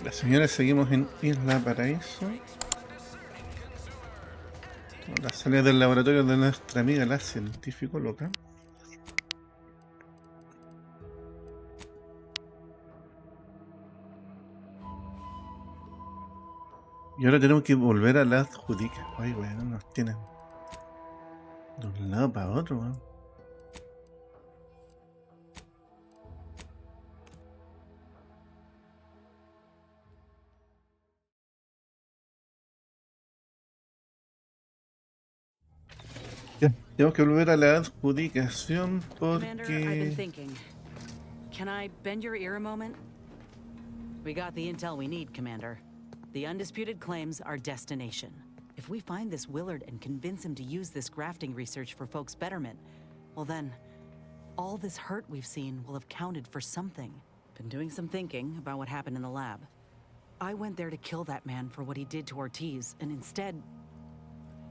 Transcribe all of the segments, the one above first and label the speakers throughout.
Speaker 1: Las señores, seguimos en Isla Paraíso. Las salidas del laboratorio de nuestra amiga la científico loca. Y ahora tenemos que volver a las Judicas. Ay, bueno, nos tienen de un lado para otro, weón. Ya, tenemos que volver a la adjudicación
Speaker 2: Commander, I've been
Speaker 1: porque...
Speaker 2: thinking. Can I bend your ear a moment? We got the intel we need, Commander. The undisputed claims our destination. If we find this Willard and convince him to use this grafting research for folks' betterment, well then, all this hurt we've seen will have counted for something. Been doing some thinking about what happened in the lab. I went there to kill that man for what he did to Ortiz, and instead,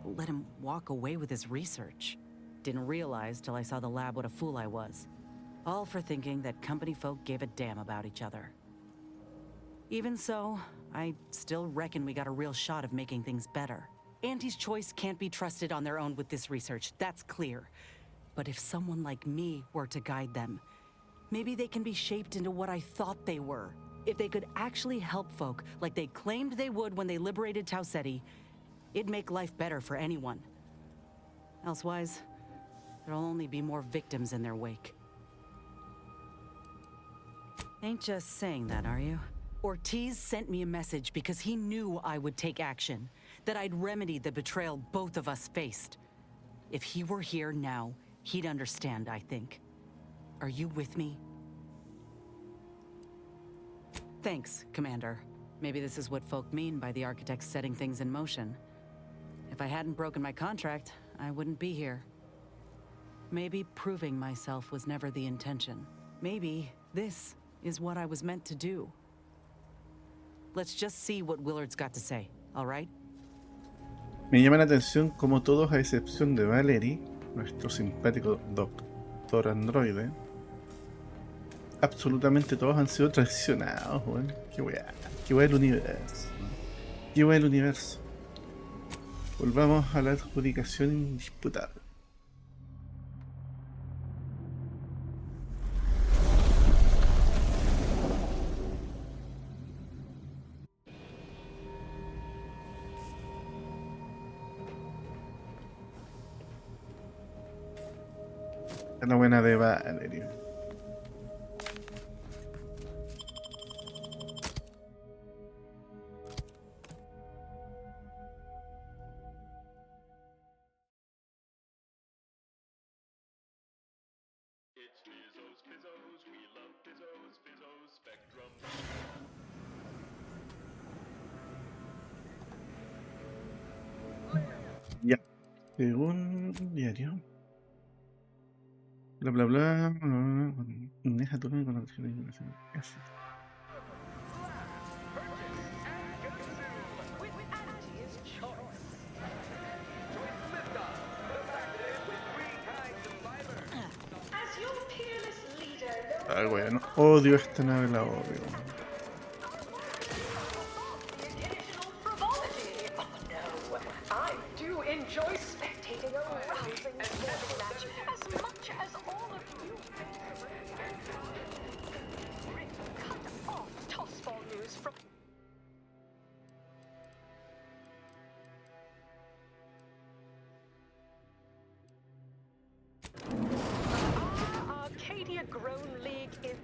Speaker 2: let him walk away with his research. Didn't realize till I saw the lab what a fool I was. All for thinking that company folk gave a damn about each other. Even so, I still reckon we got a real shot of making things better. Auntie's choice can't be trusted on their own with this research, that's clear. But if someone like me were to guide them, maybe they can be shaped into what I thought they were. If they could actually help folk like they claimed they would when they liberated Tau Ceti, it'd make life better for anyone. Elsewise, there'll only be more victims in their wake. Ain't just saying that, are you? Ortiz sent me a message because he knew I would take action, that I'd remedy the betrayal both of us faced. If he were here now, he'd understand, I think. Are you with me? Thanks, Commander. Maybe this is what folk mean by the architects setting things in motion. If I hadn't broken my contract, I wouldn't be here. Maybe proving myself was never the intention. Maybe this is what I was meant to do. Let's just see what Willard's got to say, all right?
Speaker 1: Me llama la atención como todos, a excepción de Valerie, nuestro simpático doctor androide, absolutamente todos han sido traicionados, weón. Qué weá el universo. Qué weá el universo. Volvamos a la adjudicación indisputable. Es la buena de Valerie. Ya. Según diario. Bla bla bla. Deja tu con la Ah, bueno, odio esta nave, la odio.
Speaker 3: Arcadia Grown League is...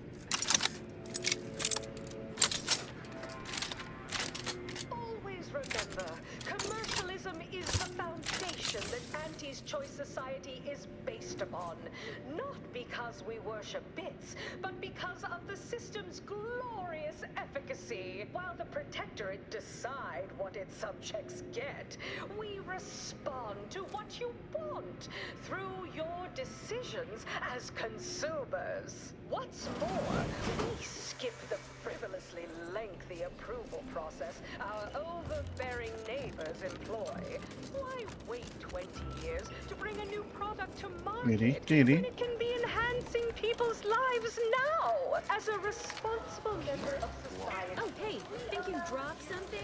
Speaker 3: Always remember, commercialism is the foundation that Auntie's Choice Society is based upon. Not because we worship bits, but because of the system's glorious efficacy. While the Protectorate decide what its subjects get, we respond to what you want through your decisions as consumers. What's more, we skip the frivolously lengthy approval process our overbearing neighbors employ. Why wait 20 years to bring a new product to market when it can be enhancing people's lives now as a responsible member of society.
Speaker 4: Oh, hey, think you dropped something?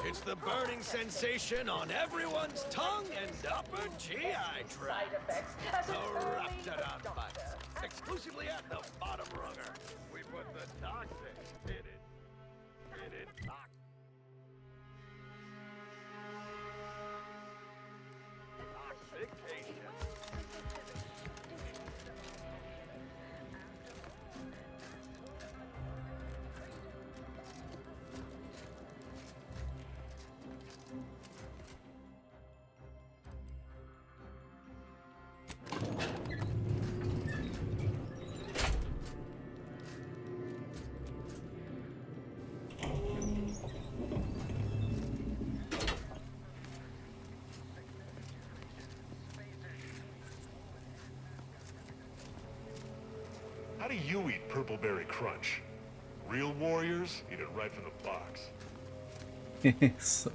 Speaker 5: It's the burning sensation on everyone's tongue and upper GI
Speaker 3: Side
Speaker 5: tract.
Speaker 3: effects as an
Speaker 5: The
Speaker 3: early
Speaker 5: Raptidon
Speaker 3: adopter.
Speaker 5: Bites, exclusively at the bottom runger. We put the toxic in it. Toxication.
Speaker 6: How do you eat Purpleberry Crunch? Real warriors eat it right from the box.
Speaker 1: So,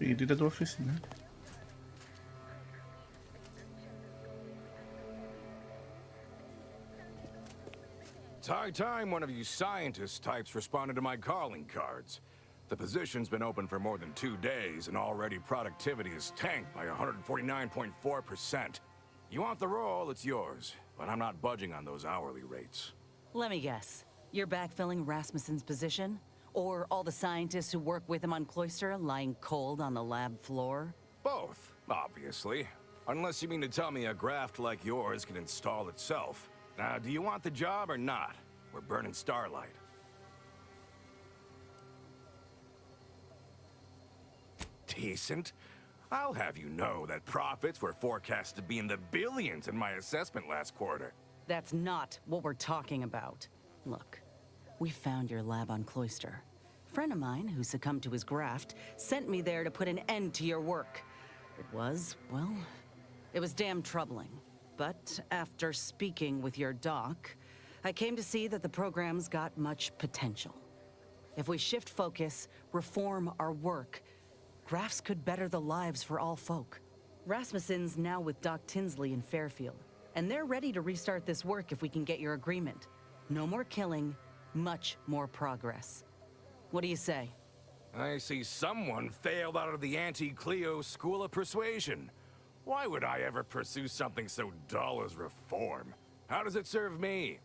Speaker 1: ir a tu oficina.
Speaker 7: It's high time one of you scientist types responded to my calling cards. The position's been open for more than 2 days, and already productivity is tanked by 149.4%. You want the role, it's yours, but I'm not budging on those hourly rates.
Speaker 2: Let me guess. You're backfilling Rasmussen's position? Or all the scientists who work with him on Cloister lying cold on the lab floor?
Speaker 7: Both, obviously. Unless you mean to tell me a graft like yours can install itself. Now, do you want the job or not? We're burning starlight. Decent? I'll have you know that profits were forecast to be in the billions in my assessment last quarter.
Speaker 2: That's not what we're talking about. Look, we found your lab on Cloister. A friend of mine who succumbed to his graft sent me there to put an end to your work. It was, well, it was damn troubling. But after speaking with your doc, I came to see that the program's got much potential. If we shift focus, reform our work, grafts could better the lives for all folk. Rasmussen's now with Doc Tinsley in Fairfield, and they're ready to restart this work if we can get your agreement. No more killing, much more progress. What do you say?
Speaker 7: I see someone failed out of the anti-Cleo School of Persuasion. Why would I ever pursue something so dull as reform? How does it serve me?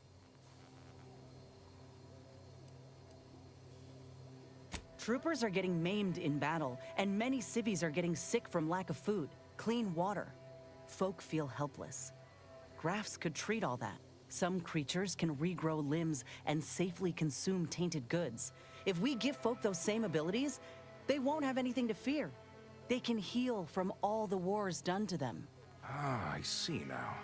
Speaker 2: Troopers are getting maimed in battle, and many civvies are getting sick from lack of food, clean water. Folk feel helpless. Grafts could treat all that. Some creatures can regrow limbs and safely consume tainted goods. If we give folk those same abilities, they won't have anything to fear. They can heal from all the wars done to them.
Speaker 7: Ah, I see now.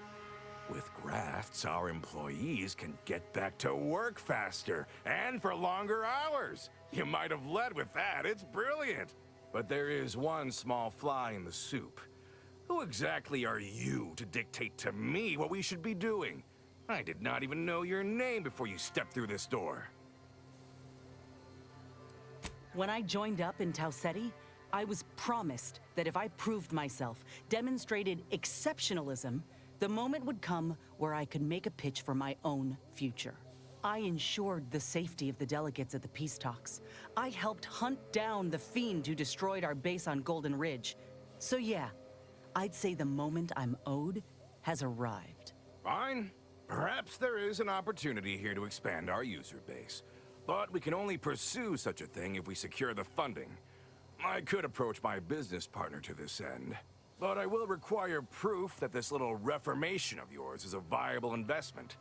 Speaker 7: With grafts, our employees can get back to work faster, and for longer hours. You might have led with that, it's brilliant. But there is one small fly in the soup. Who exactly are you to dictate to me what we should be doing? I did not even know your name before you stepped through this door.
Speaker 2: When I joined up in Tau Ceti, I was promised that if I proved myself, demonstrated exceptionalism, the moment would come where I could make a pitch for my own future. I ensured the safety of the delegates at the peace talks. I helped hunt down the fiend who destroyed our base on Golden Ridge. So yeah, I'd say the moment I'm owed has arrived.
Speaker 7: Fine. Perhaps there is an opportunity here to expand our user base. But we can only pursue such a thing if we secure the funding. I could approach my business partner to this end, but I will require proof that this little reformation of yours is a viable investment.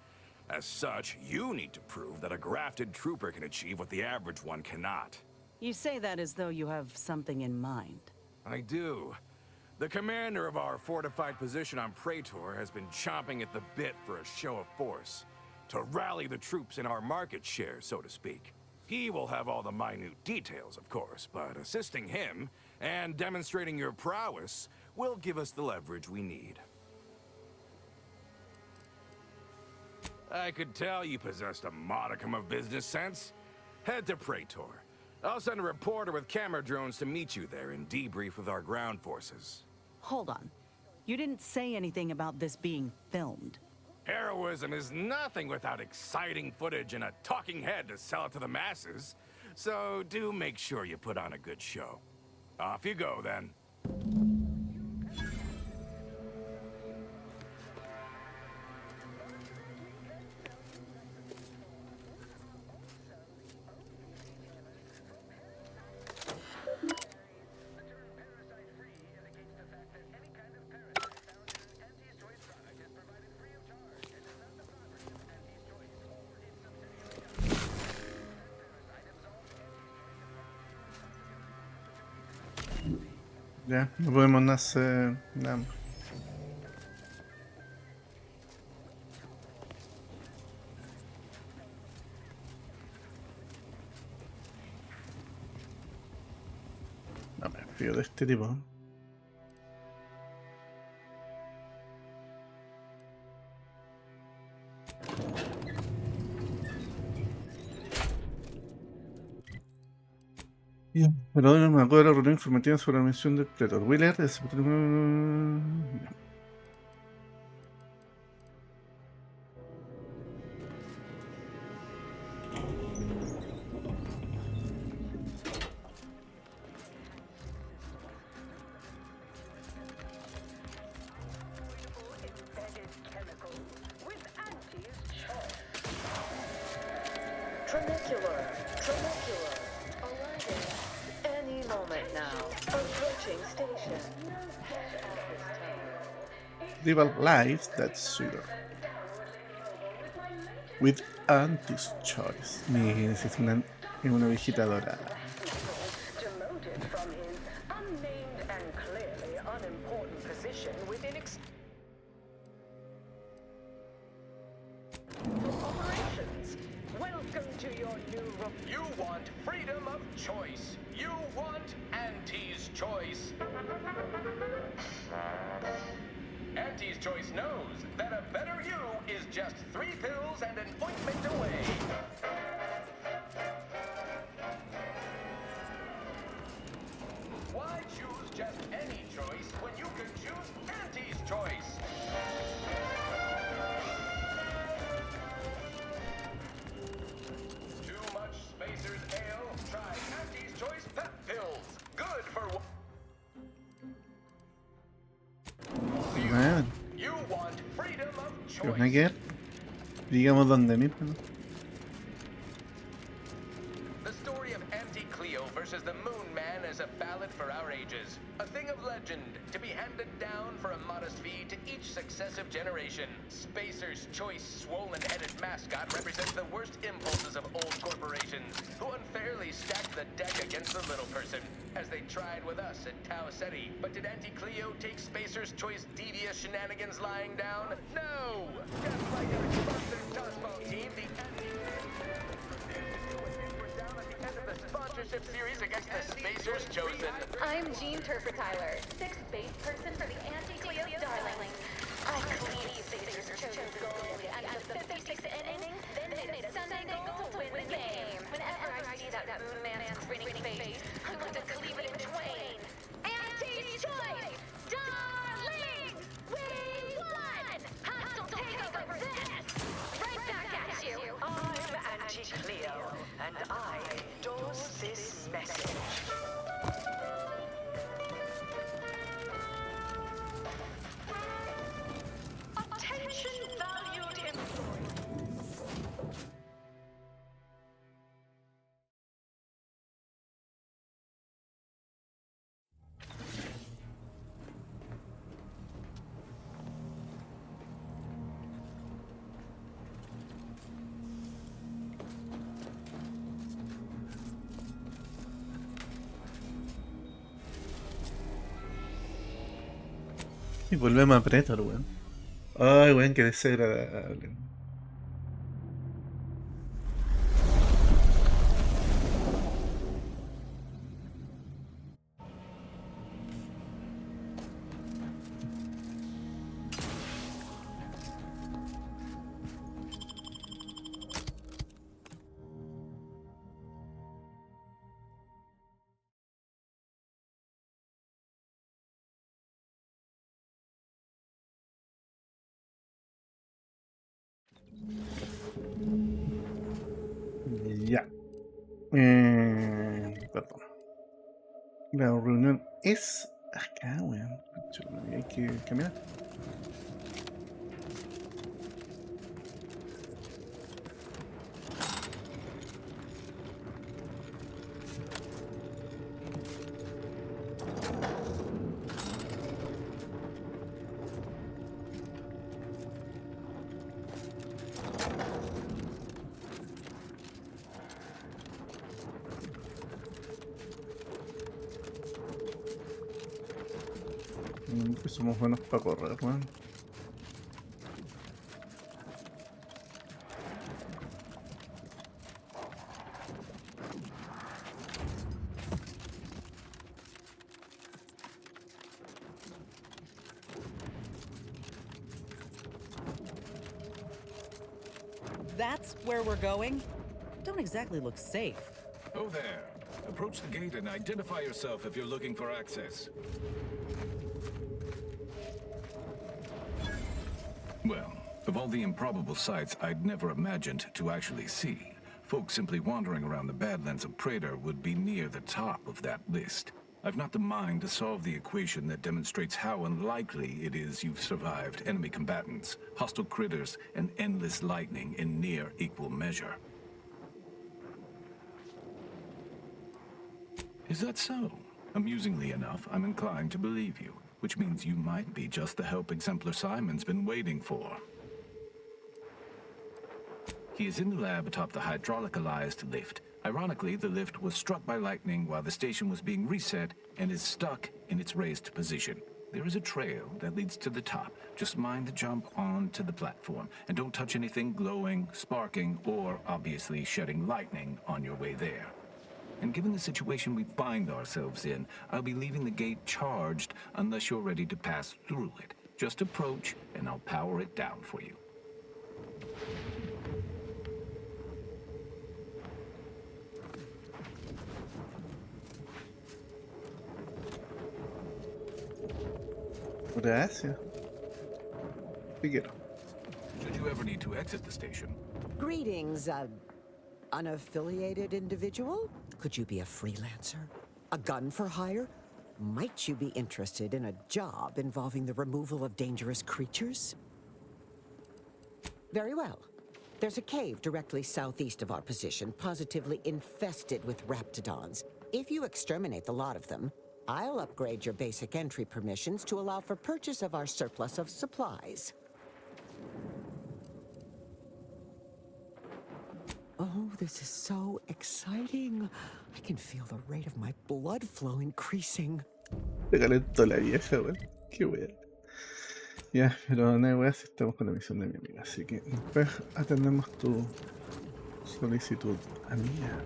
Speaker 7: As such, you need to prove that a grafted trooper can achieve what the average one cannot.
Speaker 2: You say that as though you have something in mind.
Speaker 7: I do. The commander of our fortified position on Praetor has been chomping at the bit for a show of force, to rally the troops in our market share, so to speak. He will have all the minute details, of course, but assisting him and demonstrating your prowess will give us the leverage we need. I could tell you possessed a modicum of business sense. Head to Praetor. I'll send a reporter with camera drones to meet you there and debrief with our ground forces.
Speaker 2: Hold on. You didn't say anything about this being filmed.
Speaker 7: Heroism is nothing without exciting footage and a talking head to sell it to the masses. So do make sure you put on a good show. Off you go, then.
Speaker 1: Ya, no podemos hacer nada más. No me fío de este tipo. Ya, pero no me acuerdo de la reunión informativa sobre la misión del Pretor. Wheeler es...
Speaker 3: Trinicular. Arriving any moment now. Approaching station. Head at this time.
Speaker 1: Rival lives that suitor. With Auntie's choice. Mira, es una viejita dorada.
Speaker 3: Demoted from his unnamed and clearly unimportant position within operations. Welcome to your new
Speaker 8: You want freedom of choice. You want Auntie's choice. Auntie's choice knows that a better you is just 3 pills and an ointment away. Why choose just any choice when you can choose Auntie's choice? Too much Spacer's Ale? Try Auntie's choice pep pills. Good for
Speaker 1: Bueno,
Speaker 8: You want freedom of
Speaker 1: ¿qué van a
Speaker 8: choice.
Speaker 1: quedar? Digamos donde mismo, ¿no?
Speaker 8: The story of Auntie Cleo versus the Moon Man is a ballad for our ages. A thing of legend, to be handed down for a modest fee to each successive generation. Spacer's choice swollen-headed mascot represents the worst impulses of old corporations, who unfairly stacked the deck against the little person, as they tried with us at Tau Ceti. But did Auntie Cleo take Spacer's choice devious shenanigans lying down? No! Just like our sponsored dodgeball team, the the sponsorship series against the Spacers Chosen.
Speaker 4: I'm Jean Turfer-Tyler, 6th base person for the Anti-Cleo Darlings. I cleaned Spacers Chosen goalie out of the 56th inning, then made a Sunday goal to win the game. Whenever I see that Moon Man's grinning face, I want to cleave it in twain. Auntie's choice! Darlings! We won! Hostile takeover this! Right back at you!
Speaker 3: I'm Auntie Cleo, and I endorse this message. Attention valued employees.
Speaker 1: Y volvemos a Pretor, weón. Ay, weón, qué desagradable. Ya. Perdón. La reunión es acá, weón. Chuta, hay que caminar. Que somos buenos para correr, weón.
Speaker 2: That's where we're going? Don't exactly look safe.
Speaker 9: Oh there. Approach the gate and identify yourself if you're looking for access. Well, of all the improbable sights I'd never imagined to actually see, folks simply wandering around the Badlands of Praetor would be near the top of that list. I've not the mind to solve the equation that demonstrates how unlikely it is you've survived enemy combatants, hostile critters, and endless lightning in near equal measure. Is that so? Amusingly enough, I'm inclined to believe you, which means you might be just the help Exemplar Simon's been waiting for. He is in the lab atop the hydraulicalized lift. Ironically, the lift was struck by lightning while the station was being reset and is stuck in its raised position. There is a trail that leads to the top. Just mind the jump onto the platform, and don't touch anything glowing, sparking, or obviously shedding lightning on your way there. And given the situation we find ourselves in, I'll be leaving the gate charged unless you're ready to pass through it. Just approach, and I'll power it down for you.
Speaker 1: Gracias. Te quiero.
Speaker 9: Should you ever need to exit the station,
Speaker 10: Greetings, unaffiliated individual? Could you be a freelancer? A gun for hire? Might you be interested in a job involving the removal of dangerous creatures? Very well. There's a cave directly southeast of our position, positively infested with raptidons. If you exterminate the lot of them, I'll upgrade your basic entry permissions to allow for purchase of our surplus of supplies. Oh, this is so exciting. I can feel the rate of my blood flow increasing.
Speaker 1: Te calentó la vieja, weón. Qué weón. Ya, pero no hay weón si estamos con la misión de mi amiga. Así que después atendemos tu solicitud, amiga.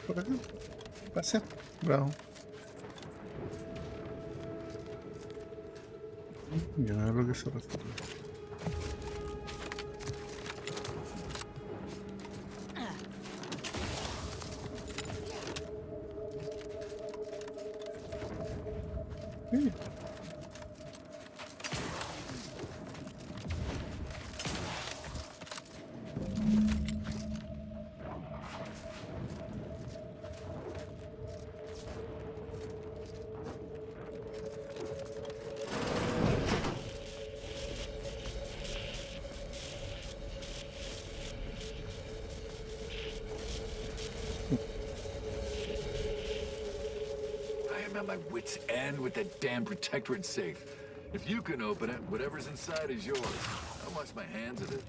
Speaker 1: Por acá. Pase. Bravo. Ya no es lo que se refiere. Sí.
Speaker 9: I'm at my wit's end with that damn Protectorate safe. If you can open it, whatever's inside is yours. I'll wash my hands of it.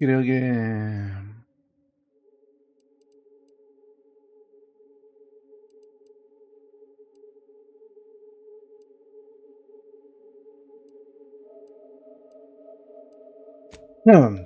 Speaker 1: Creo que... No.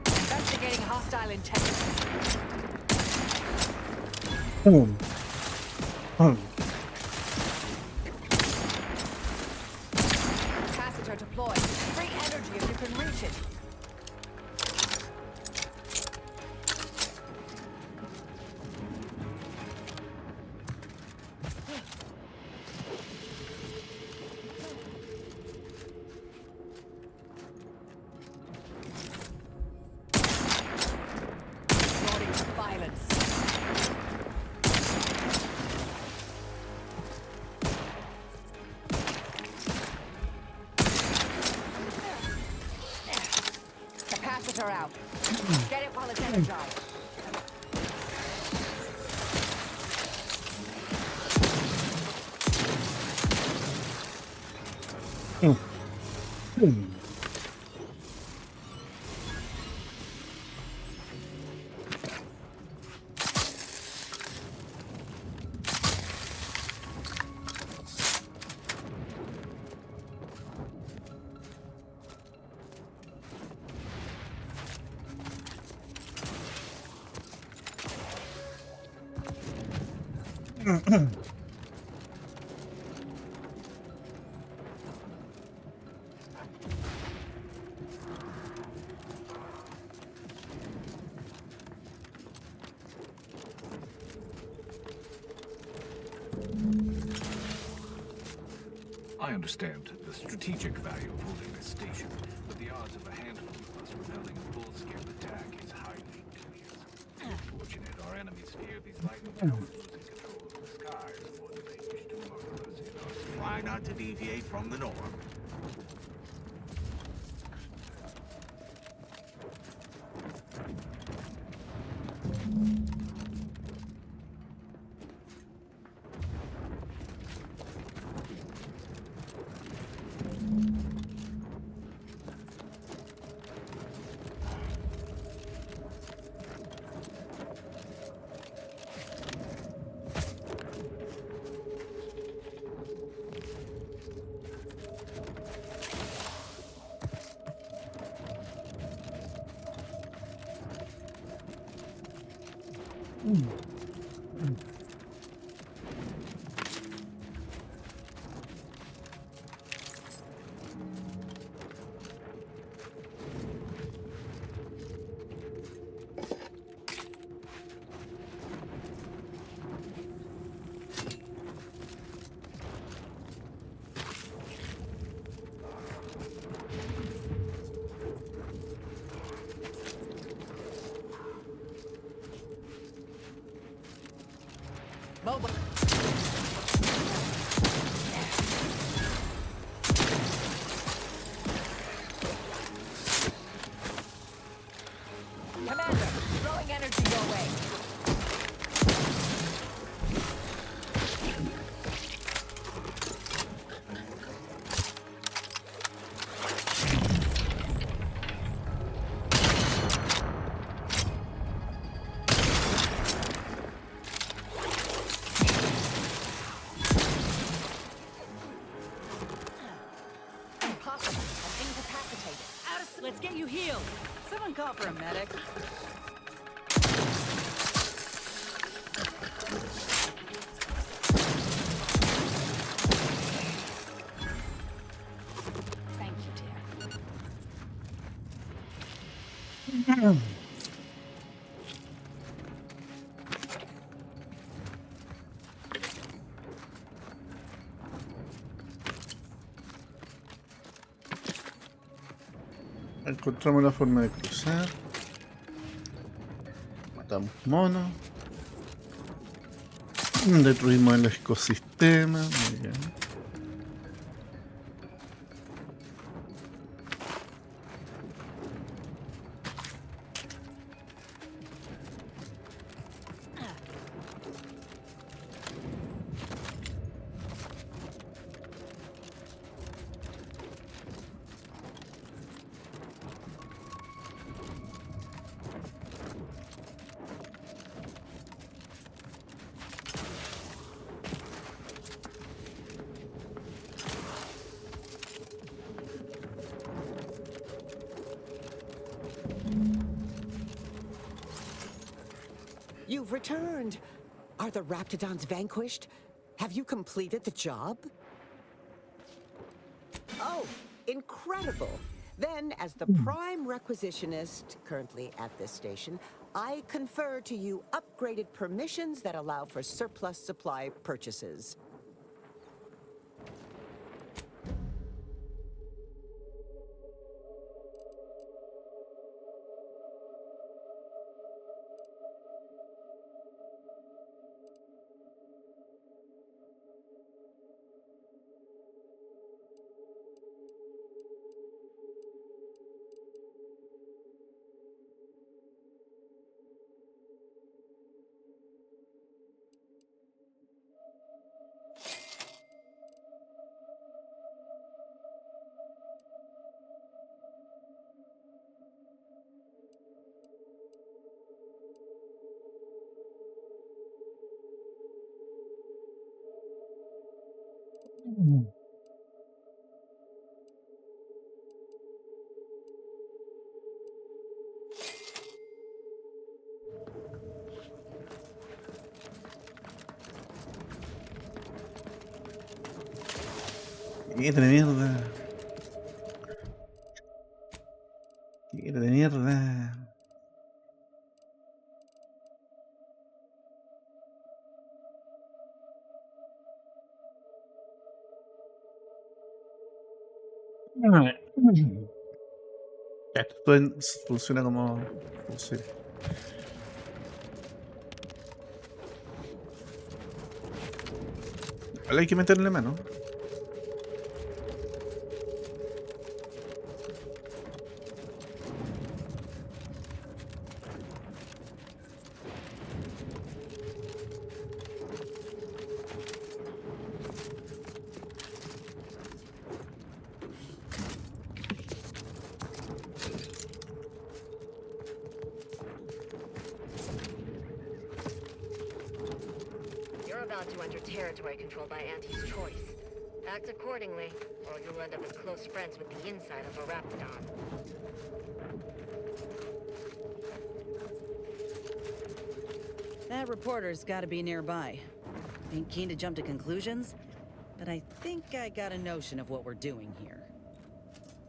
Speaker 2: Investigating hostile intelligence.
Speaker 1: Boom. Boom.
Speaker 2: Capacitor deployed. Free energy if you can reach it. Resorting to violence. Capacitor out. Get it while it's energized.
Speaker 9: I understand the strategic value of holding this station, but the odds of a handful of us repelling a full-scale attack is highly dubious. Unfortunate, our enemies fear these lightning towers losing control of the skies more than they wish to murder us in us. Try not to deviate from the norm.
Speaker 2: Mobile. Commander, throwing energy your way. Impossible. I'm incapacitated. Let's get you healed. Someone call for a medic. Thank you, dear.
Speaker 1: Encontramos la forma de cruzar. matamos monos. Destruimos el ecosistema. Muy bien.
Speaker 10: You've returned. Are the Raptidons vanquished? Have you completed the job? Oh, incredible. Then, as the prime requisitionist currently at this station, I confer to you upgraded permissions that allow for surplus supply purchases.
Speaker 1: Quiere de mierda. Quiere de mierda. Esto funciona como fusil. Vale, hay que meterle mano.
Speaker 11: To enter territory controlled by Auntie's choice. Act accordingly, or you'll end up as close friends with the inside of a Raptidon.
Speaker 2: That reporter's gotta be nearby. Ain't keen to jump to conclusions, but I think I got a notion of what we're doing here.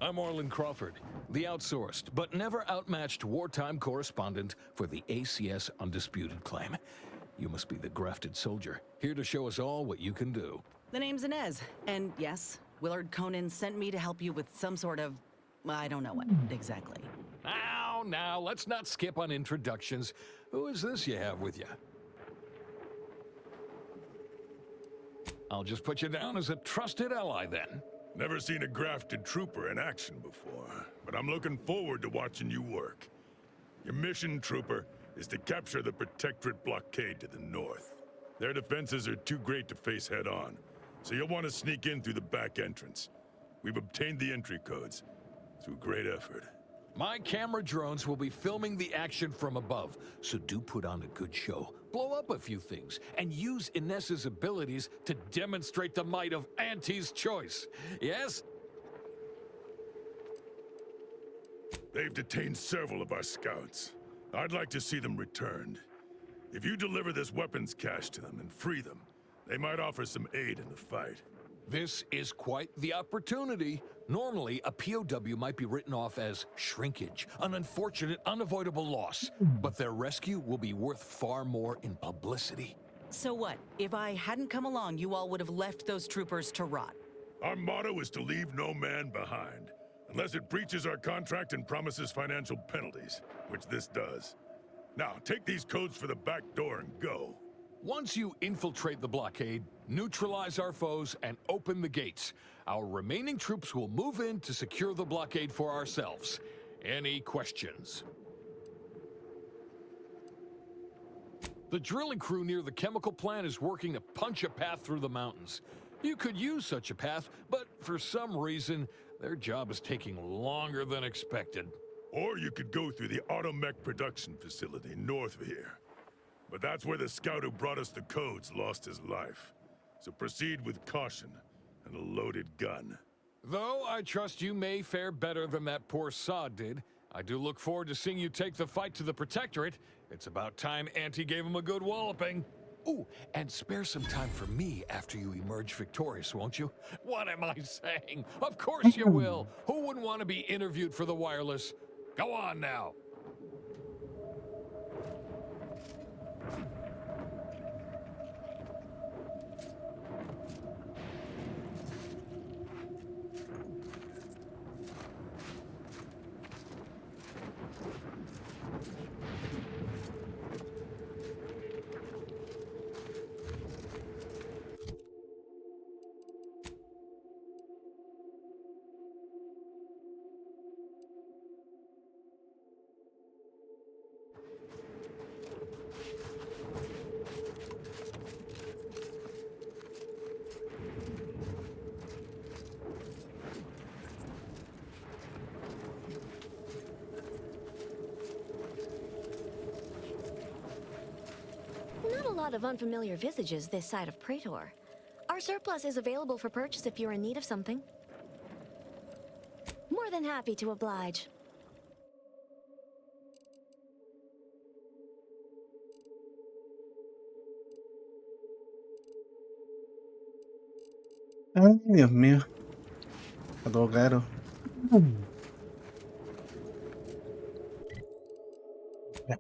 Speaker 12: I'm Orland Crawford, the outsourced but never outmatched wartime correspondent for the ACS Undisputed Claim. You must be the grafted soldier, here to show us all what you can do.
Speaker 2: The name's Inez, and yes, Willard Conan sent me to help you with some sort of... I don't know what, exactly.
Speaker 12: Now, let's not skip on introductions. Who is this you have with you? I'll just put you down as a trusted ally, then.
Speaker 6: Never seen a grafted trooper in action before, but I'm looking forward to watching you work. Your mission, trooper, is to capture the Protectorate blockade to the north. Their defenses are too great to face head-on, so you'll want to sneak in through the back entrance. We've obtained the entry codes through great effort.
Speaker 12: My camera drones will be filming the action from above, so do put on a good show. Blow up a few things, and use Inez's abilities to demonstrate the might of Auntie's choice. Yes?
Speaker 6: They've detained several of our scouts. I'd like to see them returned. If you deliver this weapons cache to them and free them, they might offer some aid in the fight.
Speaker 12: This is quite the opportunity. Normally, a POW might be written off as shrinkage, an unfortunate, unavoidable loss. But their rescue will be worth far more in publicity.
Speaker 2: So what? If I hadn't come along, you all would have left those troopers to rot.
Speaker 6: Our motto is to leave no man behind, unless it breaches our contract and promises financial penalties, which this does. Now, take these codes for the back door and go.
Speaker 12: Once you infiltrate the blockade, neutralize our foes, and open the gates, our remaining troops will move in to secure the blockade for ourselves. Any questions? The drilling crew near the chemical plant is working to punch a path through the mountains. You could use such a path, but for some reason, their job is taking longer than expected.
Speaker 6: Or you could go through the automech production facility north of here. But that's where the scout who brought us the codes lost his life. So proceed with caution and a loaded gun.
Speaker 12: Though I trust you may fare better than that poor sod did, I do look forward to seeing you take the fight to the Protectorate. It's about time Auntie gave him a good walloping. Ooh, and spare some time for me after you emerge victorious, won't you? What am I saying? Of course you will. Who wouldn't want to be interviewed for the wireless? Go on now.
Speaker 13: Not a lot of unfamiliar visages this side of Praetor. Our surplus is available for purchase if you're in need of something. More than happy to oblige.
Speaker 1: Ay, Dios mío. Está todo caro. Ya.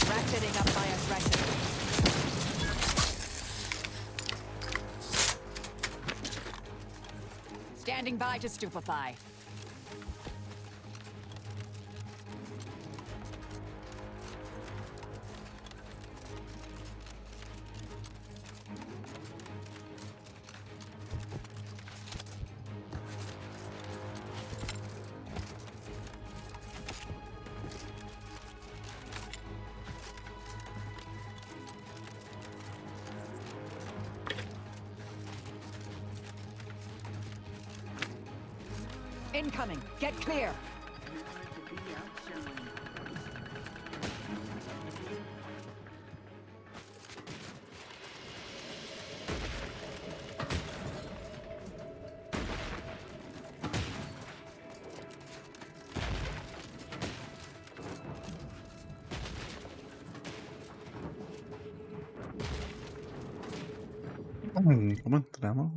Speaker 2: Ratcheting up my aggression. Standing by to stupefy. Incoming. Get clear.
Speaker 1: ¿Cómo entramos?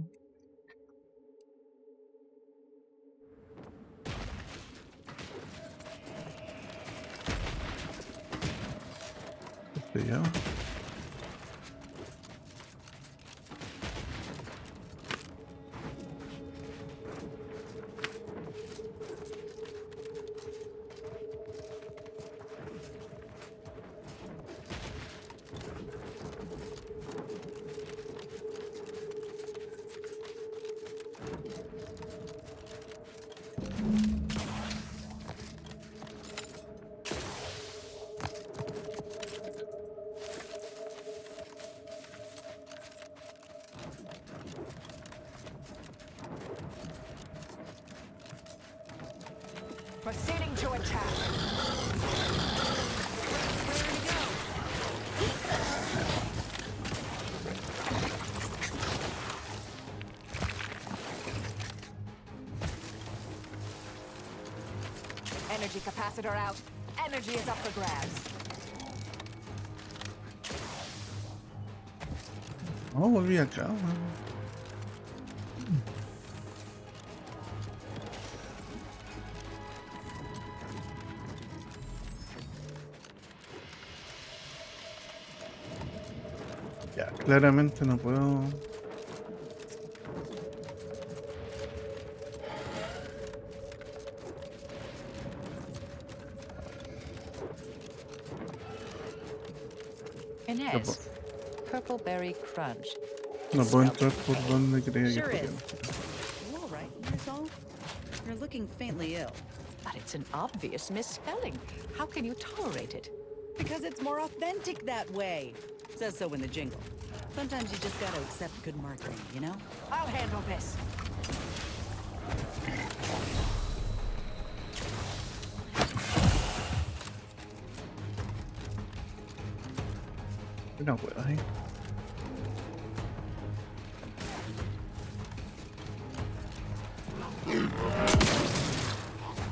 Speaker 1: ¿Este yo?
Speaker 3: Proceeding to attack. Energy capacitor out. Energy is up for grabs.
Speaker 1: Oh, volví acá, weón. Ya, claramente no puedo.
Speaker 14: Inés, purple berry crunch.
Speaker 1: No puedo entrar por donde creía que
Speaker 2: Sure
Speaker 1: podía.
Speaker 2: is. You all right, Marisol? You're looking faintly ill.
Speaker 14: But it's an obvious misspelling. How can you tolerate it?
Speaker 2: Because it's more authentic that way. Says so in the jingle. Sometimes you just gotta accept good marketing, you know?
Speaker 3: I'll handle this.
Speaker 1: No puedo ahí.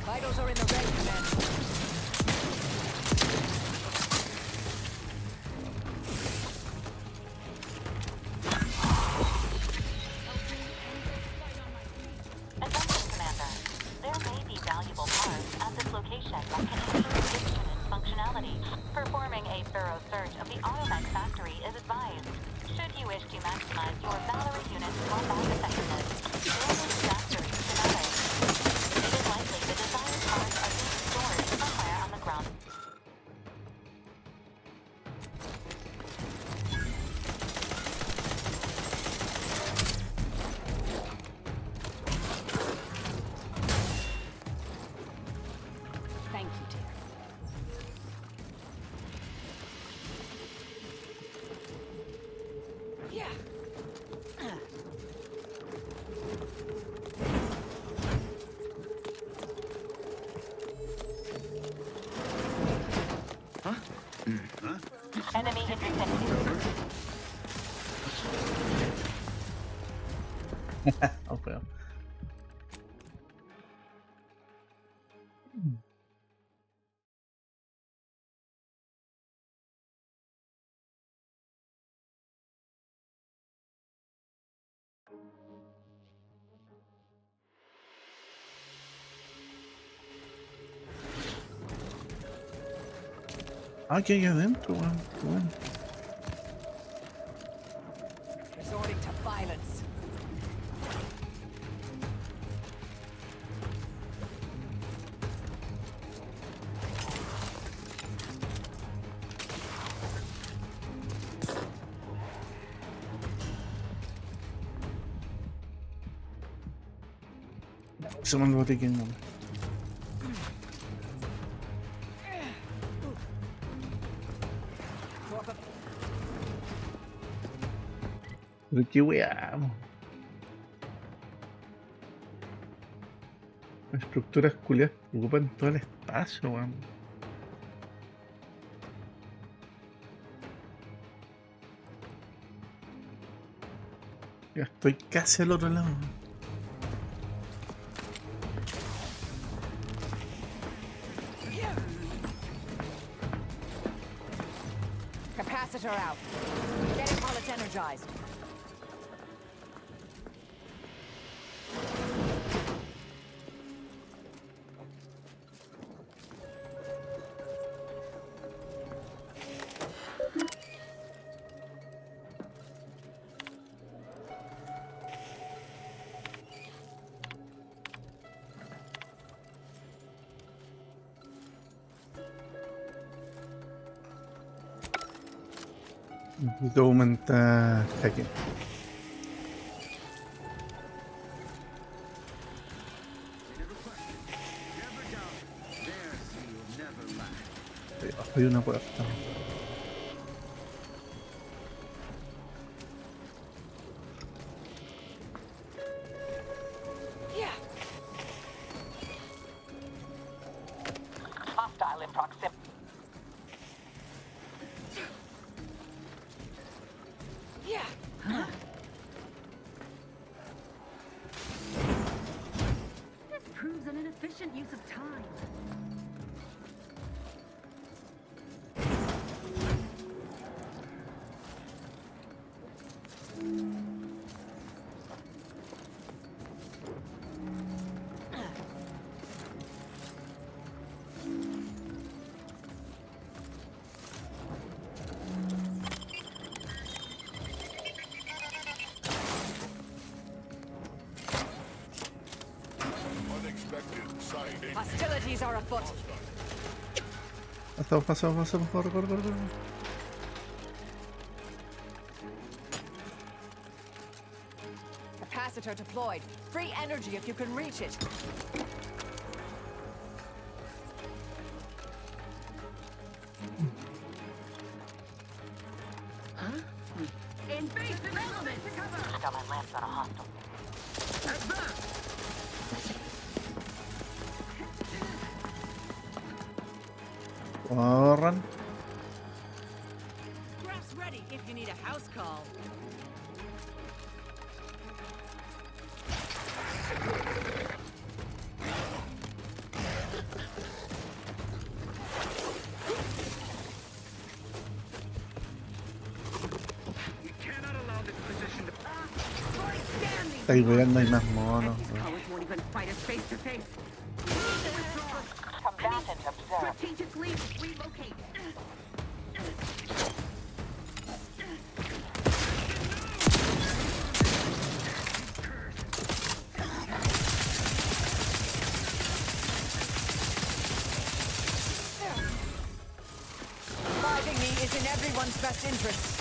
Speaker 3: Vitals are in the red, Commander.
Speaker 4: Attention, Commander. There may be valuable parts at this location that can improve this unit's functionality. Performing a thorough search of the Automech factory is advised. Should you wish to maximize your Valerie unit's combat effectiveness, build factory schematics. It is likely the desired parts are being stored somewhere on the ground.
Speaker 2: Thank you, dear. Yeah.
Speaker 4: Enemy intercepted.
Speaker 1: No puedo. Ah, que hay adentro, weón. Qué bueno.
Speaker 3: Resorting to violence.
Speaker 1: Se me olvidó que no. Pero qué weá. Las estructuras culiadas ocupan todo el espacio, weón. Ya estoy casi al otro lado.
Speaker 3: Capacitor out. Get it while it's energized.
Speaker 1: Necesito aumentar hacking. Ahí abajo hay una puerta.
Speaker 3: efficient use of time.
Speaker 14: Hostilities are afoot.
Speaker 1: Pasamos, corre.
Speaker 14: Capacitor deployed. Free energy if you can reach it.
Speaker 3: Invasive element to cover!
Speaker 2: Got my lamps on a hostile.
Speaker 1: Corran.
Speaker 2: Graph's ready if you need a house call.
Speaker 1: Ahí weón, no hay más monos.
Speaker 3: Won't even fight us face to face.
Speaker 2: Combatant observed.
Speaker 3: Strategically relocate.
Speaker 14: Reviving me is in everyone's best interest.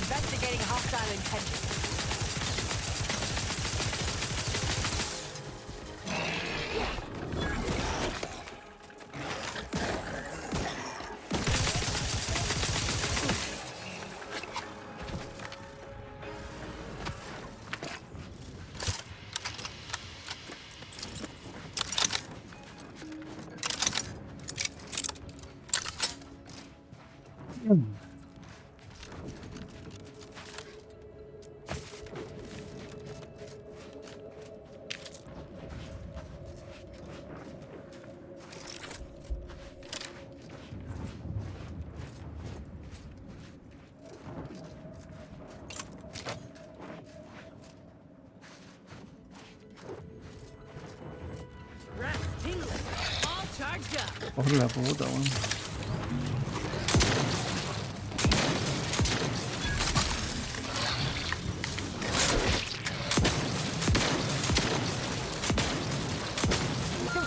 Speaker 14: Investigating hostile intentions.
Speaker 1: Por la puta, weón.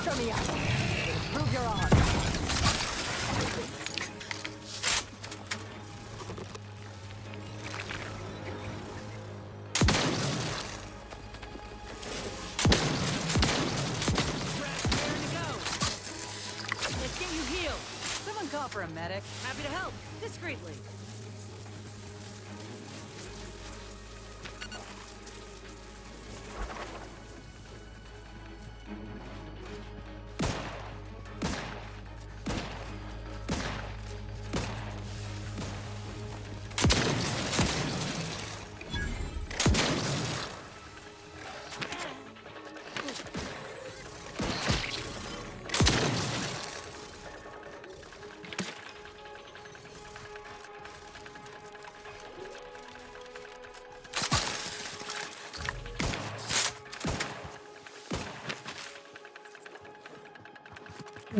Speaker 14: Show me out. Prove your arm.
Speaker 2: For a medic. Happy to help. Discreetly.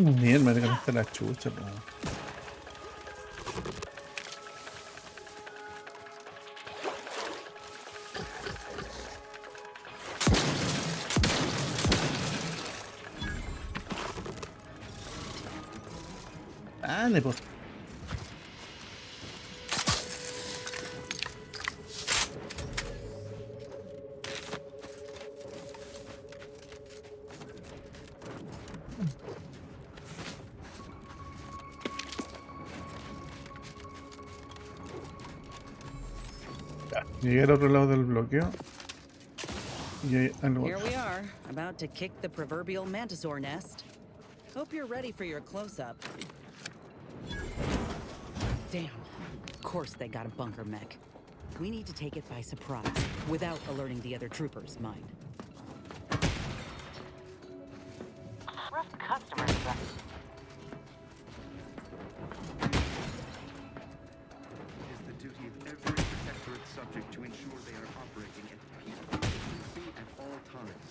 Speaker 1: Bien, me conecta la chucha, po. Dale, pues. Ya, llegué al otro lado del bloqueo. Y hay algo.
Speaker 2: Here we are, about to kick the proverbial mantisaur nest. Hope you're ready for your close-up. Damn. Of course they got a bunker mech. We need to take it by surprise, without alerting the other troopers, mind.
Speaker 15: Rough customers, but...
Speaker 16: It is the duty of every protectorate subject to ensure they are operating at peak efficiency at all times.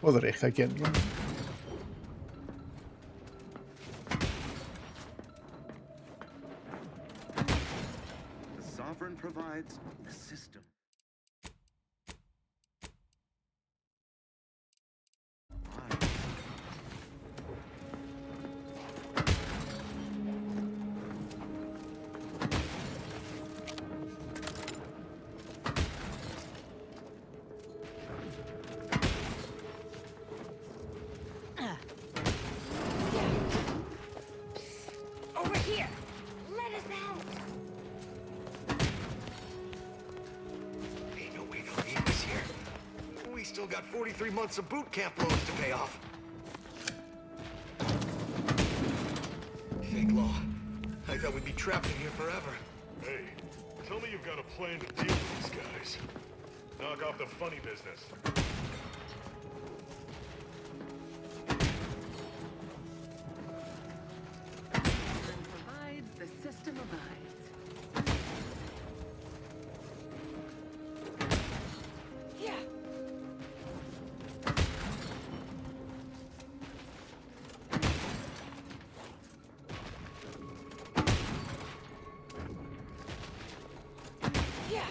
Speaker 1: Podré hackearlo.
Speaker 16: The sovereign provides the system.
Speaker 4: Over here! Let us out!
Speaker 5: Ain't no way they'll leave us here. We still got 43 months of boot camp loans to pay off. Fake law. I thought we'd be trapped in here forever.
Speaker 6: Hey, tell me you've got a plan to deal with these guys. Knock off the funny business.
Speaker 3: Provides, the system abides.
Speaker 4: Yeah. Yeah.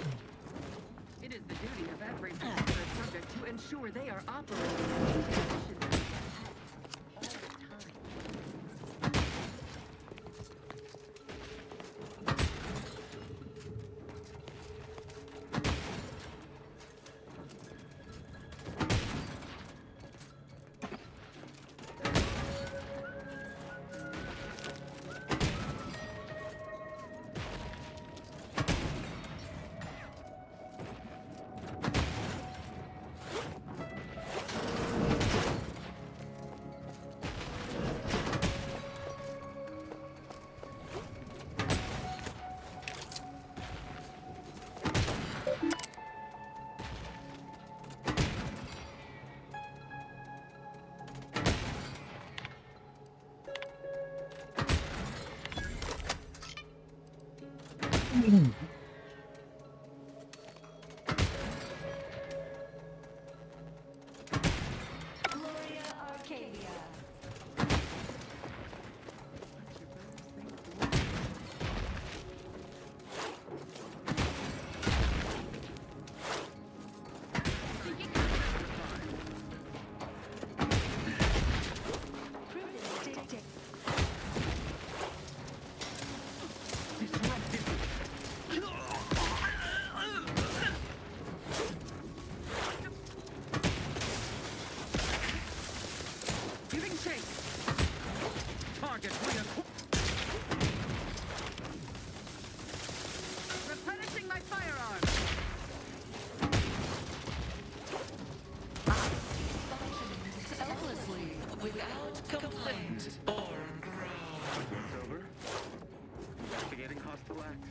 Speaker 3: It is the duty of every protectorate subject to ensure they are operating at peak efficiency all the time.
Speaker 4: Arcadia.
Speaker 3: Giving chase. Target replenishing my firearm.
Speaker 15: Selflessly, without complaint or groan.
Speaker 16: It's over. Investigating hostile act.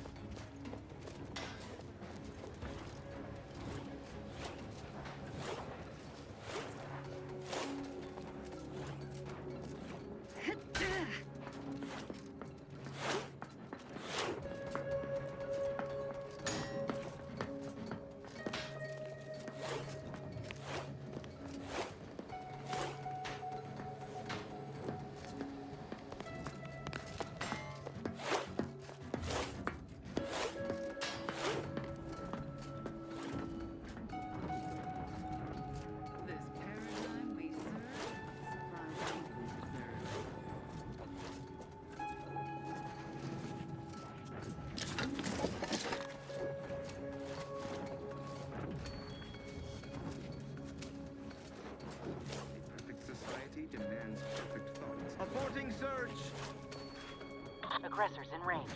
Speaker 15: aggressors in range.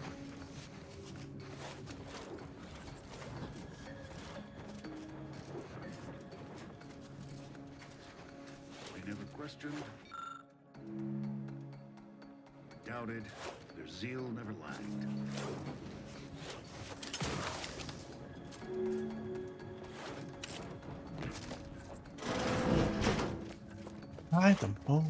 Speaker 16: They never questioned, doubted, their zeal never lagged.
Speaker 1: Ay, tampoco.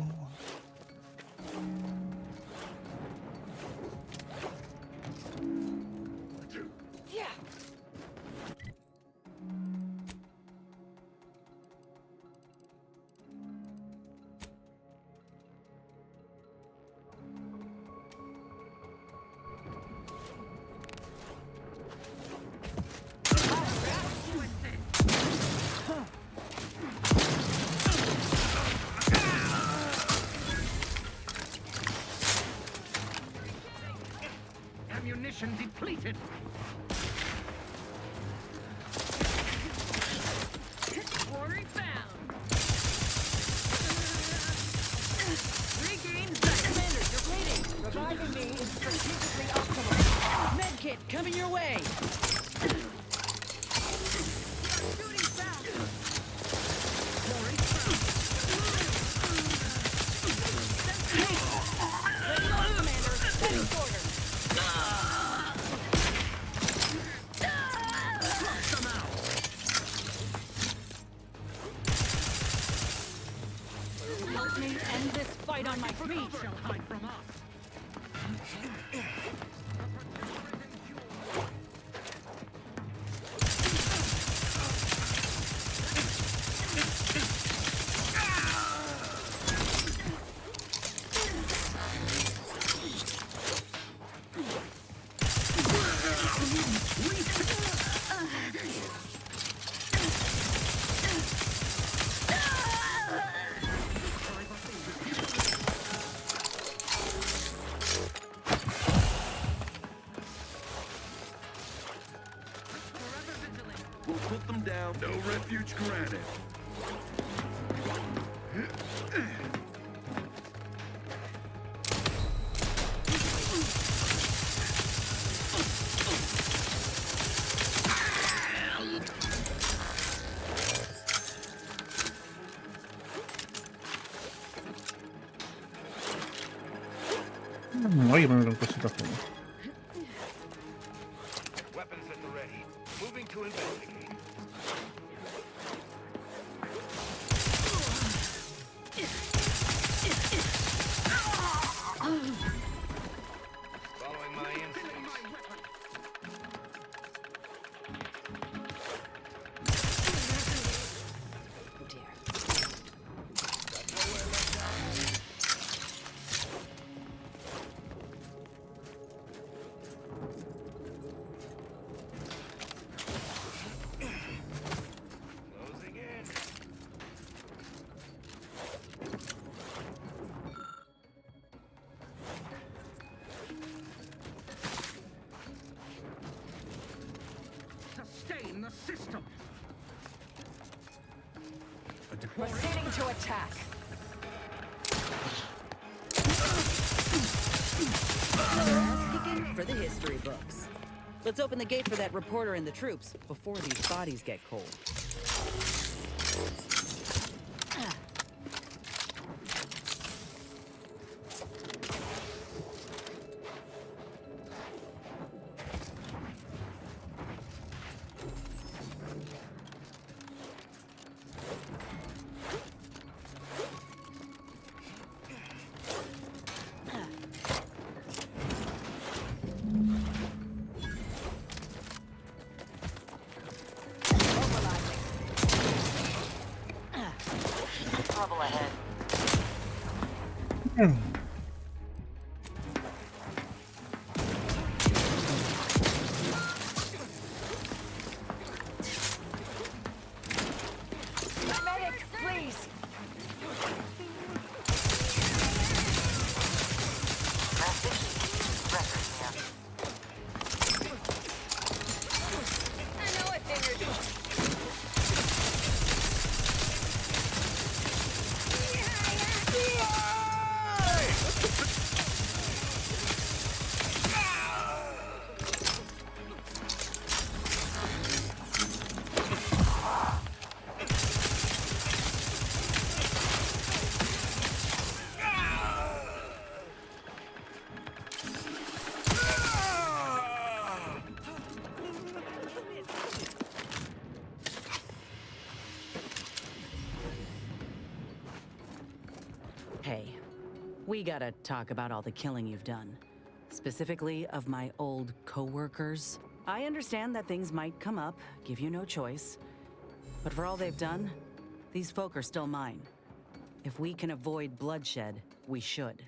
Speaker 17: Ammunition depleted. Quarry found. Regain sight.
Speaker 2: Commander, you're bleeding. Reviving me is strategically optimal. Medkit coming your way.
Speaker 17: Shooting found.
Speaker 2: Commander, setting order. Help me end this fight on my feet.
Speaker 17: Shall hide from us.
Speaker 16: We'll put them down. No refuge granted.
Speaker 1: Voy a poner un cosito a fondo.
Speaker 17: Weapons at the ready. Moving to investigate. Following my instincts.
Speaker 2: Oh dear.
Speaker 17: Closing in. Sustain the system.
Speaker 14: Proceeding to attack.
Speaker 2: Another ass kicking for the history books. Let's open the gate for that reporter and the troops before these bodies get cold.
Speaker 15: Trouble ahead.
Speaker 14: Medics, please.
Speaker 4: I know I figured.
Speaker 2: We gotta talk about all the killing you've done. Specifically of my old co-workers. I understand that things might come up, give you no choice. But for all they've done, these folk are still mine. If we can avoid bloodshed, we should.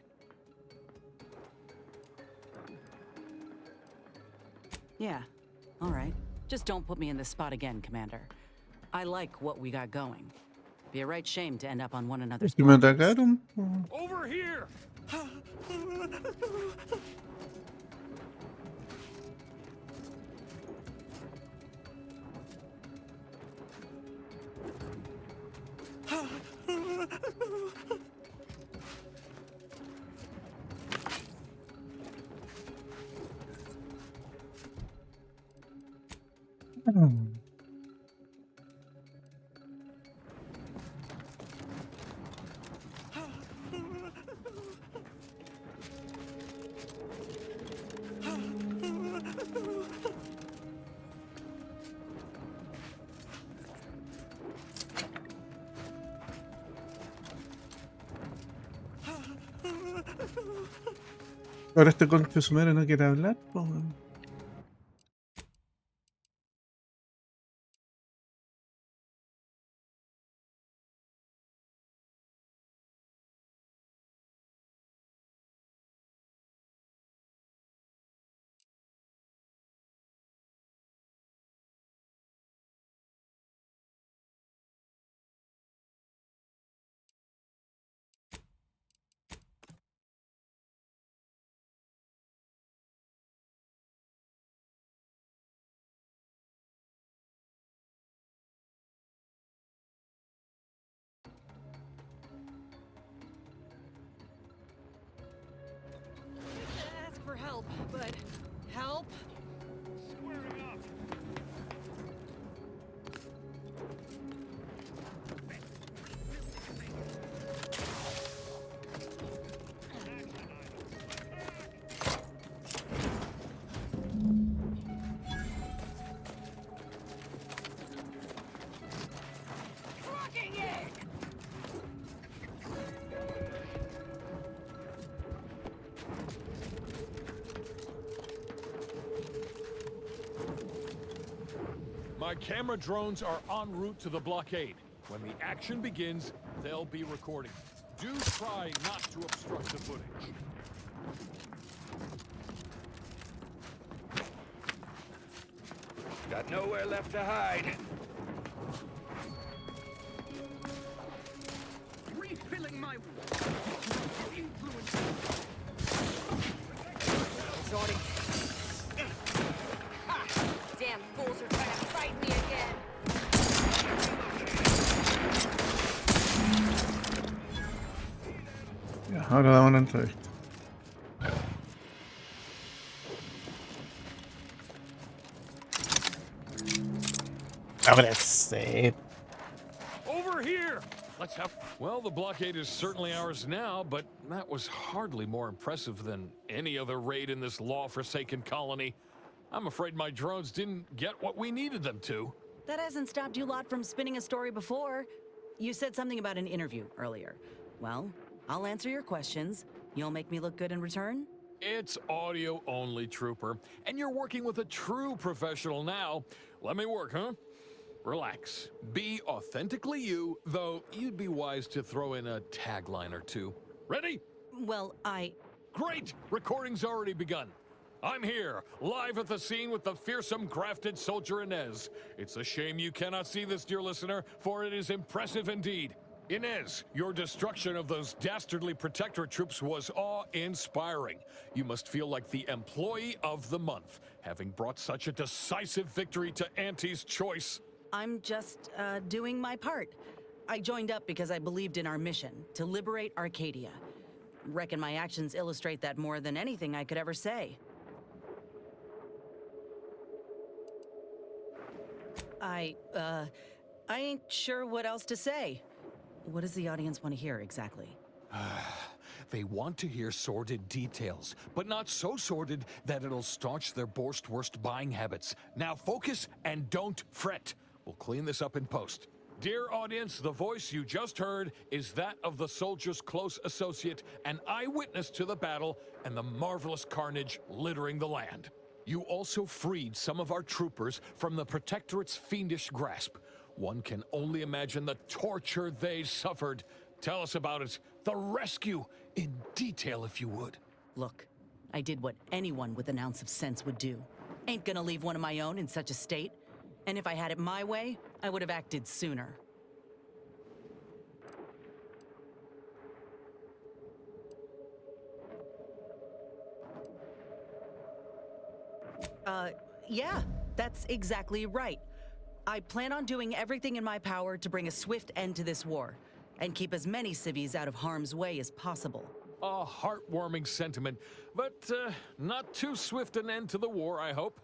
Speaker 2: Yeah, all right. Just don't put me in this spot again, Commander. I like what we got going. Be a right shame to end up on one another's
Speaker 1: ¿Que me
Speaker 2: borders.
Speaker 1: atacaron?
Speaker 12: Over here!
Speaker 1: Ahora este conche su madre no quiere hablar, po, weón.
Speaker 14: Ask for help, but help?
Speaker 17: Squaring up.
Speaker 14: Trucking it!
Speaker 12: My camera drones are en route to the blockade. When the action begins, they'll be recording. Do try not to obstruct the footage.
Speaker 17: Got nowhere left to hide. Refilling my influence.
Speaker 11: Sorting. Ha! Damn fools are trying to fight me again.
Speaker 1: Ya, ahora damos una entrevista. Ahora sí.
Speaker 12: Over here! Let's have... Well, the blockade is certainly ours now, but that was hardly more impressive than any other raid in this law-forsaken colony. I'm afraid my drones didn't get what we needed them to.
Speaker 2: That hasn't stopped you lot from spinning a story before. You said something about an interview earlier. Well, I'll answer your questions. You'll make me look good in return?
Speaker 12: It's audio only, Trooper. And you're working with a true professional now. Let me work, huh? Relax. Be authentically you, though you'd be wise to throw in a tagline or two. Ready?
Speaker 2: Well,
Speaker 12: Great! Recording's already begun. I'm here, live at the scene with the fearsome grafted soldier Inez. It's a shame you cannot see this, dear listener, for it is impressive indeed. Inez, your destruction of those dastardly Protectorate troops was awe-inspiring. You must feel like the employee of the month, having brought such a decisive victory to Auntie's choice.
Speaker 2: I'm just, doing my part. I joined up because I believed in our mission, to liberate Arcadia. Reckon my actions illustrate that more than anything I could ever say. I ain't sure what else to say. What does the audience want to hear exactly?
Speaker 12: They want to hear sordid details, but not so sordid that it'll staunch their worst buying habits. Now focus and don't fret. We'll clean this up in post. Dear audience, the voice you just heard is that of the soldier's close associate and eyewitness to the battle and the marvelous carnage littering the land. You also freed some of our troopers from the Protectorate's fiendish grasp. One can only imagine the torture they suffered. Tell us about it, the rescue, in detail if you would.
Speaker 2: Look, I did what anyone with an ounce of sense would do. Ain't gonna leave one of my own in such a state. And if I had it my way, I would have acted sooner. Yeah, that's exactly right. I plan on doing everything in my power to bring a swift end to this war, and keep as many civvies out of harm's way as possible.
Speaker 12: A heartwarming sentiment, but not too swift an end to the war, I hope.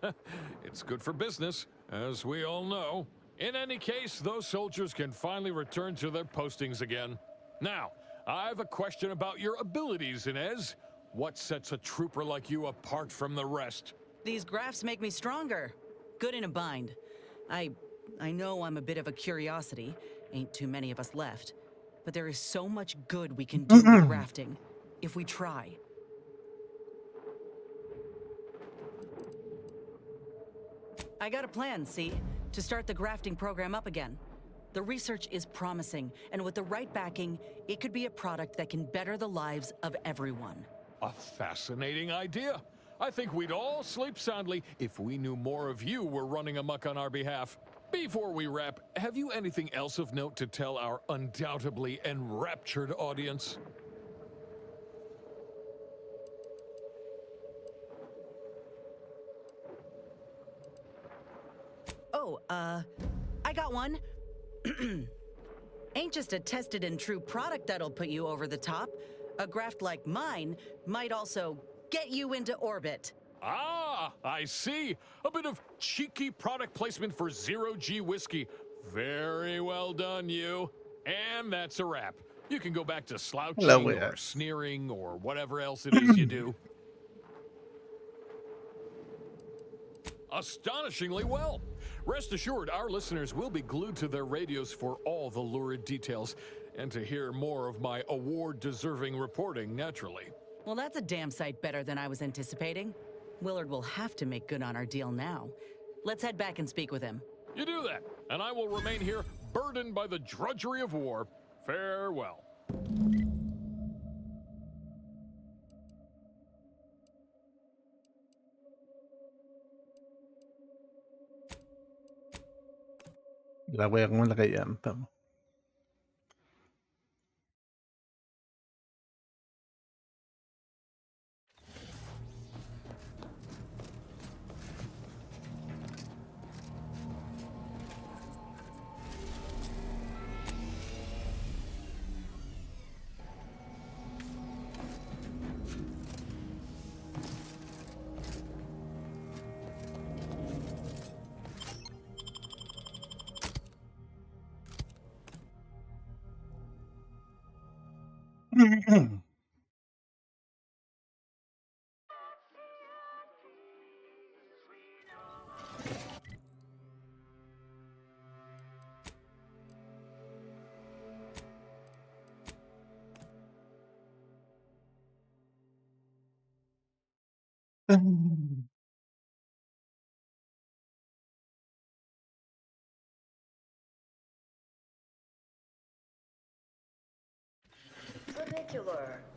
Speaker 12: It's good for business, as we all know. In any case, those soldiers can finally return to their postings again. Now, I have a question about your abilities, Inez. What sets a trooper like you apart from the rest?
Speaker 2: These graphs make me stronger. Good in a bind. I know I'm a bit of a curiosity. Ain't too many of us left. But there is so much good we can do with grafting, if we try. I got a plan, see? To start the grafting program up again. The research is promising, and with the right backing, it could be a product that can better the lives of everyone.
Speaker 12: A fascinating idea. I think we'd all sleep soundly if we knew more of you were running amok on our behalf. Before we wrap, have you anything else of note to tell our undoubtedly enraptured audience?
Speaker 2: Oh, I got one. Ain't just a tested and true product that'll put you over the top. A graft like mine might also get you into orbit.
Speaker 12: Ah, I see. A bit of cheeky product placement for zero-G whiskey. Very well done, you. And that's a wrap. You can go back to slouching or sneering or whatever else it is you do. Astonishingly well. Rest assured, our listeners will be glued to their radios for all the lurid details, and to hear more of my award-deserving reporting, naturally.
Speaker 2: Well, that's a damn sight better than I was anticipating. Willard will have to make good on our deal now. Let's head back and speak with him.
Speaker 12: You do that, and I will remain here, burdened by the drudgery of war. Farewell.
Speaker 1: La wea como la callampa.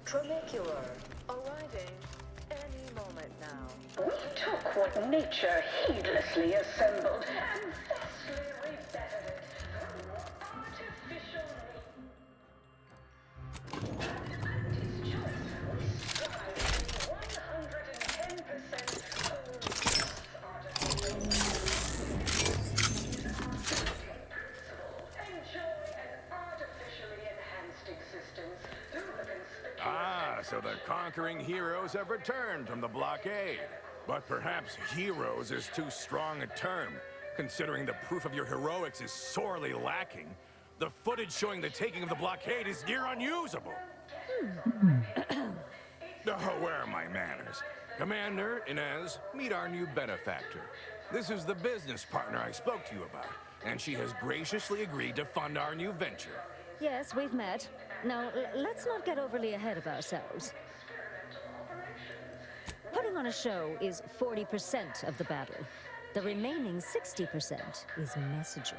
Speaker 3: Tramicular, arriving any moment now. We took what nature heedlessly assembled and thusly rebettered it through artificial Anti's choice. We strive to 110% artificial enjoy an artificially enhanced existence.
Speaker 7: So the conquering heroes have returned from the blockade. But perhaps heroes is too strong a term, considering the proof of your heroics is sorely lacking. The footage showing the taking of the blockade is near unusable. So, where are my manners? Commander, Inez, meet our new benefactor. This is the business partner I spoke to you about, and she has graciously agreed to fund our new venture.
Speaker 18: Yes, we've met. Now, let's not get overly ahead of ourselves. Putting on a show is 40% of the battle. The remaining 60% is messaging.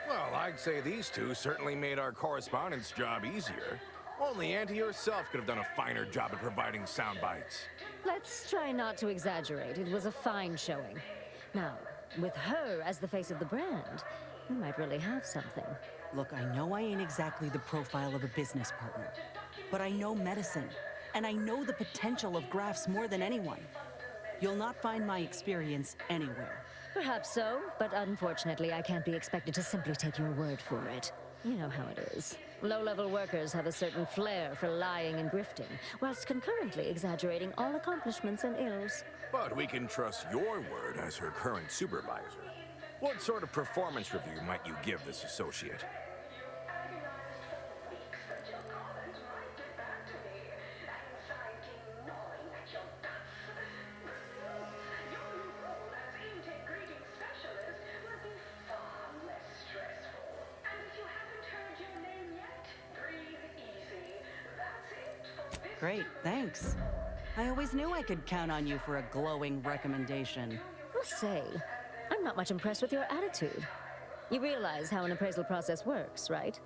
Speaker 7: Well, I'd say these two certainly made our correspondence job easier. Only Auntie herself could have done a finer job at providing sound bites.
Speaker 18: Let's try not to exaggerate. It was a fine showing. Now, with her as the face of the brand, we might really have something.
Speaker 2: Look, I know I ain't exactly the profile of a business partner, but I know medicine, and I know the potential of grafts more than anyone. You'll not find my experience anywhere.
Speaker 18: Perhaps so, but unfortunately I can't be expected to simply take your word for it. You know how it is. Low-level workers have a certain flair for lying and grifting, whilst concurrently exaggerating all accomplishments and ills.
Speaker 7: But we can trust your word as her current supervisor. What sort of performance review might you give this associate?
Speaker 2: Great, thanks. I always knew I could count on you for a glowing recommendation.
Speaker 18: Must say, I'm not much impressed with your attitude. You realize how an appraisal process works, right?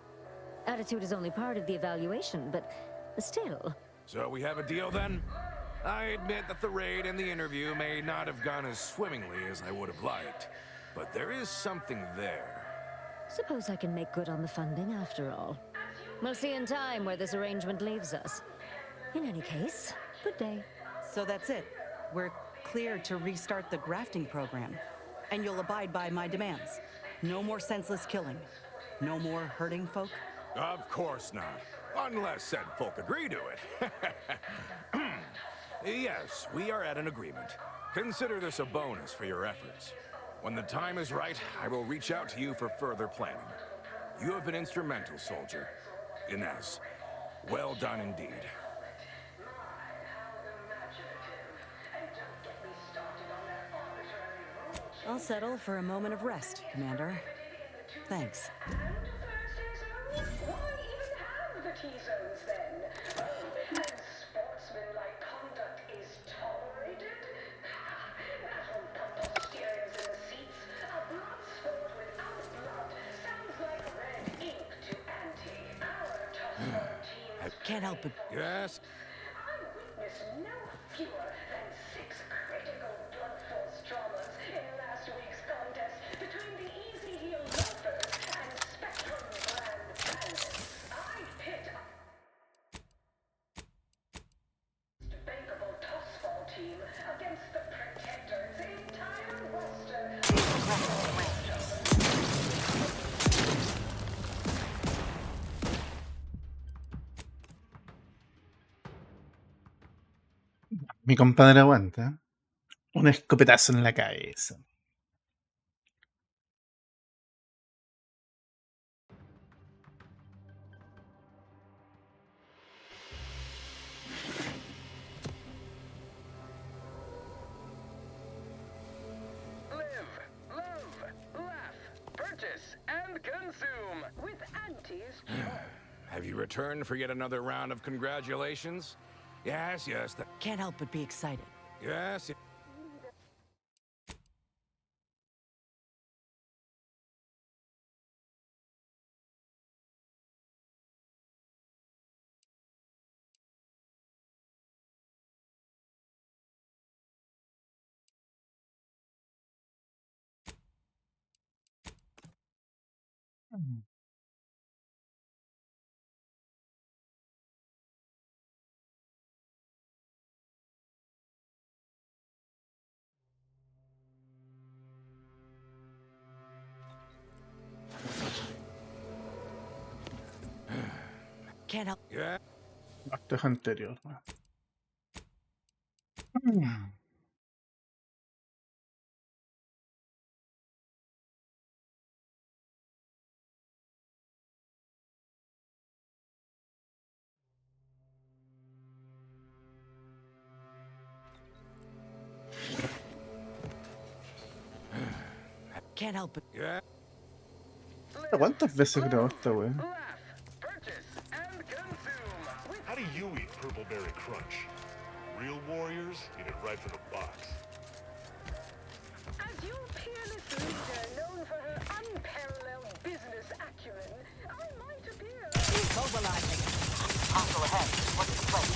Speaker 18: Attitude is only part of the evaluation, but still.
Speaker 7: So we have a deal then? I admit that the raid and the interview may not have gone as swimmingly as I would have liked, but there is something there.
Speaker 18: Suppose I can make good on the funding after all. We'll see in time where this arrangement leaves us. In any case, good day.
Speaker 2: So that's it. We're clear to restart the grafting program. And you'll abide by my demands. No more senseless killing. No more hurting folk.
Speaker 7: Of course not. Unless said folk agree to it. Yes, we are at an agreement. Consider this a bonus for your efforts. When the time is right, I will reach out to you for further planning. You have been instrumental, soldier. Inez, well done indeed.
Speaker 2: I'll settle for a moment of rest, Commander. Thanks.
Speaker 3: Why even have the T-zones then? And sportsmanlike conduct is tolerated? National steerings in the seats, a blood sport without blood sounds like red ink to Auntie, our tough team.
Speaker 2: I can't help it.
Speaker 7: Yes?
Speaker 3: I witnessed no fewer than 6 critical blood force traumas in last week's contest between the Easy Heel Loafers and Spectrum Grand Bandits. I pit bankable tossball team against the Protector's entire roster.
Speaker 1: Mi compadre aguanta. Un escopetazo en la cabeza.
Speaker 8: Live, love, laugh, purchase, and consume with Auntie's choice.
Speaker 7: Have you returned for yet another round of congratulations? Yes, yes.
Speaker 2: Can't help but be excited.
Speaker 7: Yes.
Speaker 2: Can't help.
Speaker 7: Yeah.
Speaker 1: Esto es anterior.
Speaker 2: can't help it.
Speaker 7: Yeah.
Speaker 1: ¿Cuántas veces grabó esta wea?
Speaker 19: How do you eat Purple Berry Crunch? Real warriors eat it right from the box.
Speaker 3: As your peerless leader, known for her unparalleled business acumen, I might appear.
Speaker 2: Mobilizing.
Speaker 15: Hostile ahead. What's the plan?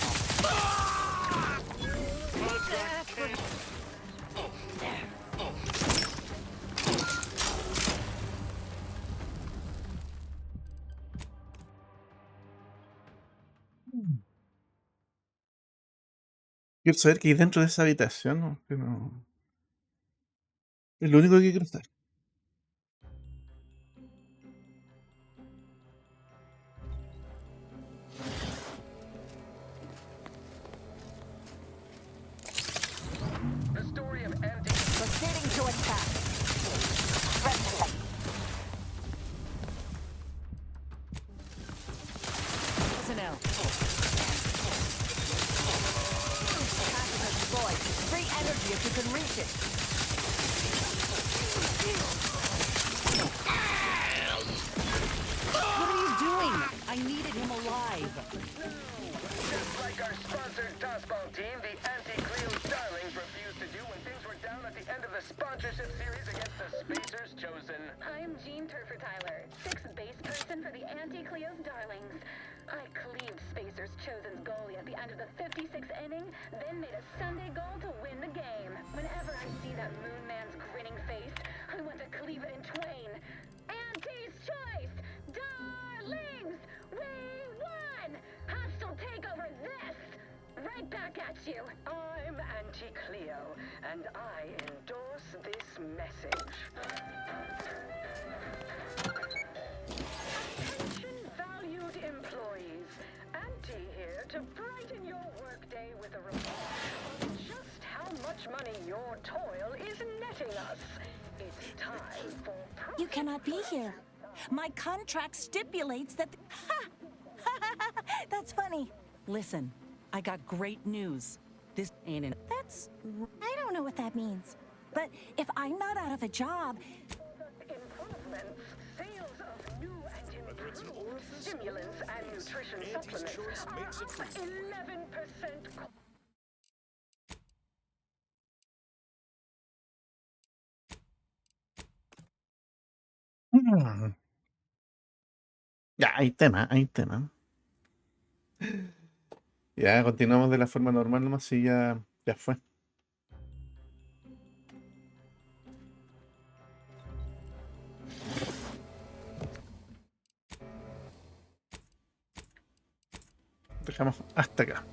Speaker 1: Quiero saber qué hay dentro de esa habitación, ¿no? Que no... Es lo único que quiero saber.
Speaker 8: The story of anti...
Speaker 15: Proceeding to attack.
Speaker 2: Personnel.
Speaker 15: Deployed. Free energy if you can reach it.
Speaker 2: What are you doing? I needed him alive.
Speaker 8: Just like our sponsored tossball team, the anti-Cleo Starlings refused to do when things were down at the end of the sponsorship series against the Spacers Chosen.
Speaker 4: I'm Jean Turfer-Tyler, 6th base person for the Anti-Cleo's Darlings. I cleaved Spacers Chosen's goalie at the end of the 56th inning, then made a Sunday goal to win the game. Whenever I see that Moon Man's grinning face, I want to cleave it in twain. Anti's choice! Darlings! We won! Hostile takeover this! Right back at you!
Speaker 3: I'm Anti-Cleo, and I endorse this message. Attention valued employees. Anti here to brighten your workday with a report on just how much money your toil is netting us. It's time for
Speaker 20: You cannot be here. My contract stipulates that... Ha! That's funny.
Speaker 2: Listen, I got great news. This ain't an...
Speaker 20: That's... I don't know what that means. But if I'm not out of a job...
Speaker 3: improvements, sales of new and improved stimulants and nutrition supplements are up 11%.
Speaker 1: Ya, hay tema, hay tema. Ya, continuamos de la forma normal nomás y ya fue. Dejamos hasta acá.